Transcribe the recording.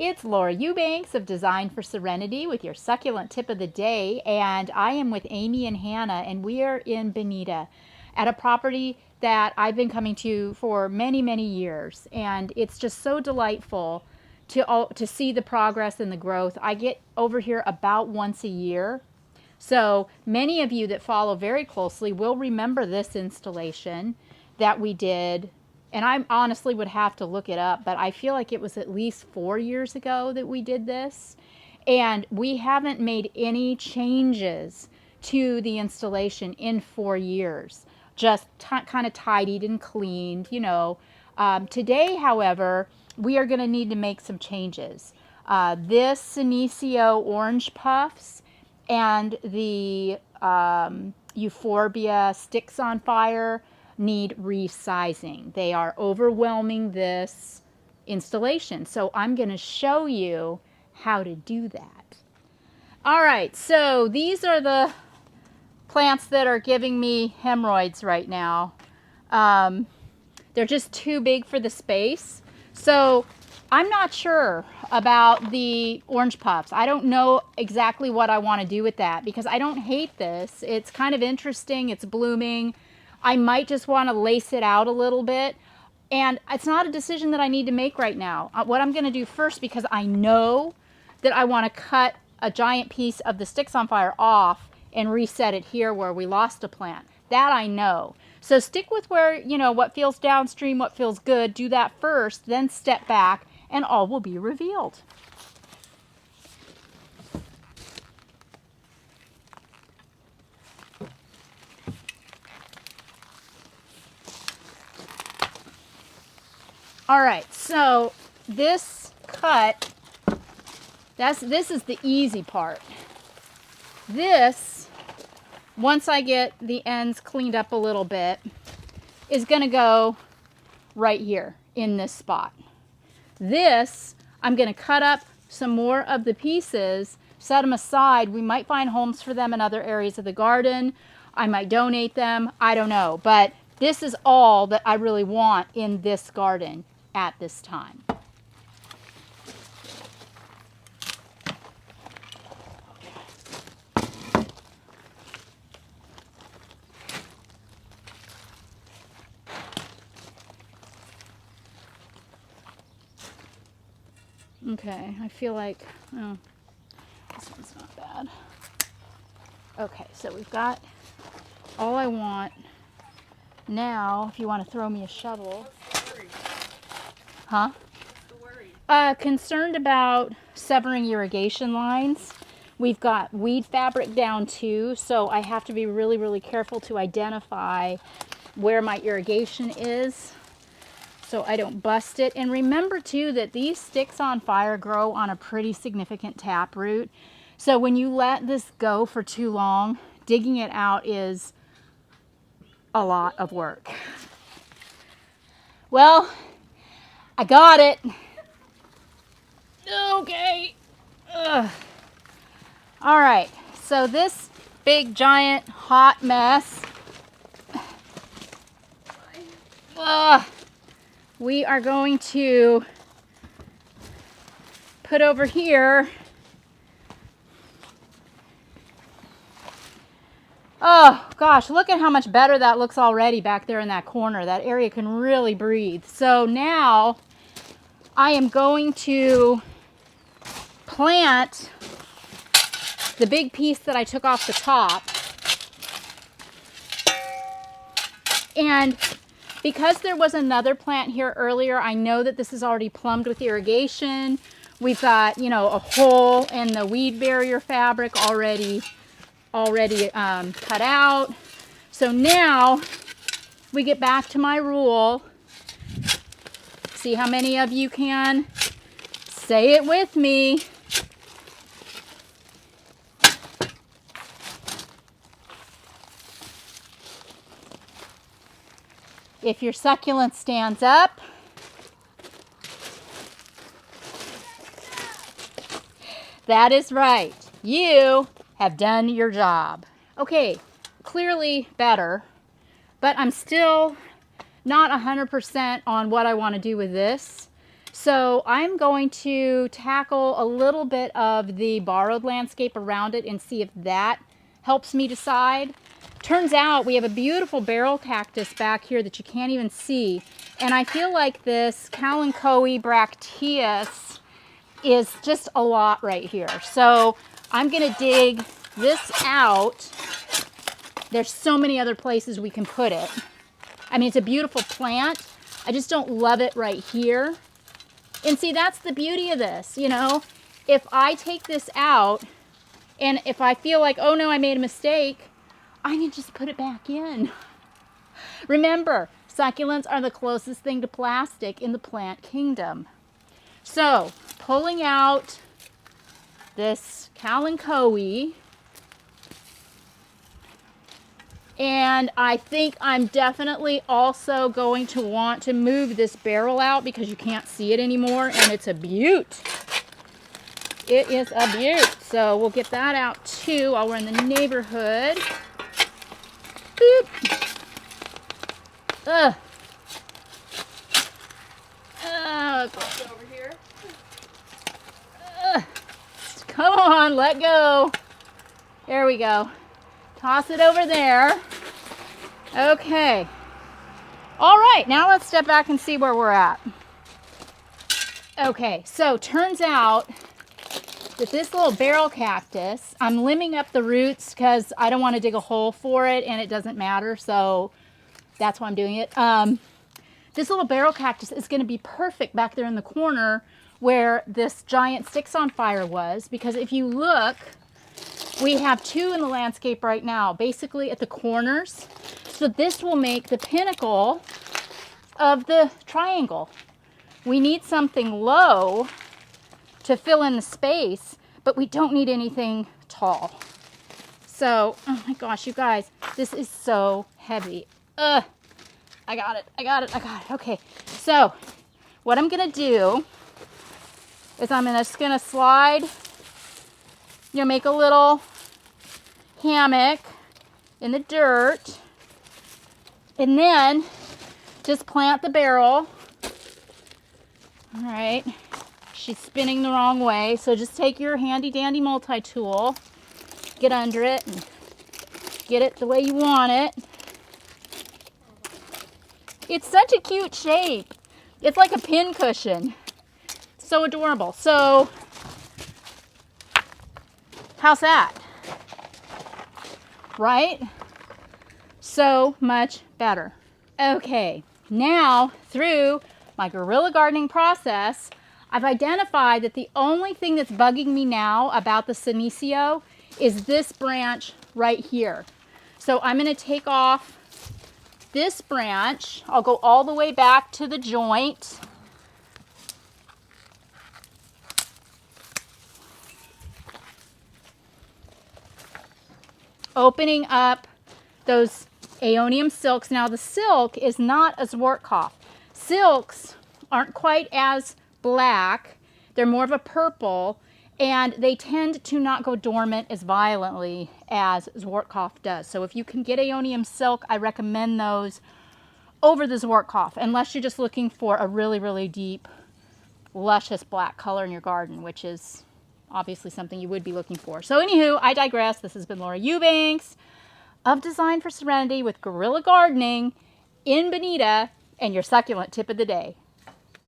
It's Laura Eubanks of Design for Serenity with your succulent tip of the day, and I am with Amy and Hannah, and we are in Bonita at a property that I've been coming to for many, many years, and it's just so delightful to see the progress and the growth. I get over here about once a year, so many of you that follow very closely will remember this installation that we did. And I honestly would have to look it up, but I feel like it was at least 4 years ago that we did this. And we haven't made any changes to the installation in 4 years. Just kind of tidied and cleaned, you know. Today, however, we are going to need to make some changes. This Senecio orange puffs and the Euphorbia sticks on fire need resizing. They are overwhelming this installation. So I'm going to show you how to do that. All right, so these are the plants that are giving me hemorrhoids right now. They're just too big for the space. So I'm not sure about the orange puffs. I don't know exactly what I want to do with that because I don't hate this. It's kind of interesting. It's blooming. I might just want to lace it out a little bit. And it's not a decision that I need to make right now. What I'm going to do first, because I know that I want to cut a giant piece of the sticks on fire off and reset it here where we lost a plant. That I know. So stick with where, you know, what feels downstream, what feels good. Do that first, then step back, and all will be revealed. All right, so this cut, this is the easy part. This, once I get the ends cleaned up a little bit, is gonna go right here in this spot. This, I'm gonna cut up some more of the pieces, set them aside. We might find homes for them in other areas of the garden. I might donate them, I don't know. But this is all that I really want in this garden at this time. Okay, I feel like, oh, this one's not bad. Okay, so we've got all I want. Now, if you want to throw me a shovel. Huh? Concerned about severing irrigation lines. We've got weed fabric down too, so I have to be really, really careful to identify where my irrigation is so I don't bust it. And remember too that these sticks on fire grow on a pretty significant taproot. So when you let this go for too long, digging it out is a lot of work. Well, I got it. Okay. Ugh. All right, so this big, giant, hot mess, we are going to put over here. Oh gosh, look at how much better that looks already back there in that corner. That area can really breathe. So now I am going to plant the big piece that I took off the top. And because there was another plant here earlier, I know that this is already plumbed with irrigation. We've got, you know, a hole in the weed barrier fabric already cut out. So now we get back to my rule. See how many of you can say it with me. If your succulent stands up, that is right. You have done your job. Okay, clearly better, but I'm still not 100% on what I want to do with this. So I'm going to tackle a little bit of the borrowed landscape around it and see if that helps me decide. Turns out we have a beautiful barrel cactus back here that you can't even see. And I feel like this Kalanchoe bracteus is just a lot right here. So I'm gonna dig this out. There's so many other places we can put it. I mean, it's a beautiful plant. I just don't love it right here. And see, that's the beauty of this, you know. If I take this out, and if I feel like, oh no, I made a mistake, I can just put it back in. Remember, succulents are the closest thing to plastic in the plant kingdom. So, pulling out this Kalanchoe, and I think I'm definitely also going to want to move this barrel out because you can't see it anymore, and it's a beaut. It is a beaut. So we'll get that out too while we're in the neighborhood. Boop. Ugh. Over here. Come on, let go. There we go. Toss it over there. Okay. All right, now let's step back and see where we're at. Okay, so turns out that this little barrel cactus, I'm limbing up the roots because I don't want to dig a hole for it and it doesn't matter, so that's why I'm doing it. This little barrel cactus is going to be perfect back there in the corner where this giant sticks on fire was, because if you look, we have two in the landscape right now, basically at the corners. So this will make the pinnacle of the triangle. We need something low to fill in the space, but we don't need anything tall. So, oh my gosh, you guys, this is so heavy. I got it. Okay, so what I'm gonna do is I'm just gonna slide, make a little hammock in the dirt, and then just plant the barrel. All right, she's spinning the wrong way, so just take your handy dandy multi-tool, get under it, and get it the way you want it. It's such a cute shape. It's like a pin cushion. So adorable. So, how's that? Right? So much better. Okay, now through my guerrilla gardening process, I've identified that the only thing that's bugging me now about the Senecio is this branch right here. So I'm going to take off this branch. I'll go all the way back to the joint. Opening up those Aeonium silks. Now the silk is not a Zwartkopf. Silks aren't quite as black. They're more of a purple, and they tend to not go dormant as violently as Zwartkopf does. So if you can get Aeonium silk, I recommend those over the Zwartkopf, unless you're just looking for a really, really deep, luscious black color in your garden, which is obviously something you would be looking for. So anywho, I digress. This has been Laura Eubanks of Design for Serenity with Guerrilla Gardening in Bonita, and your succulent tip of the day.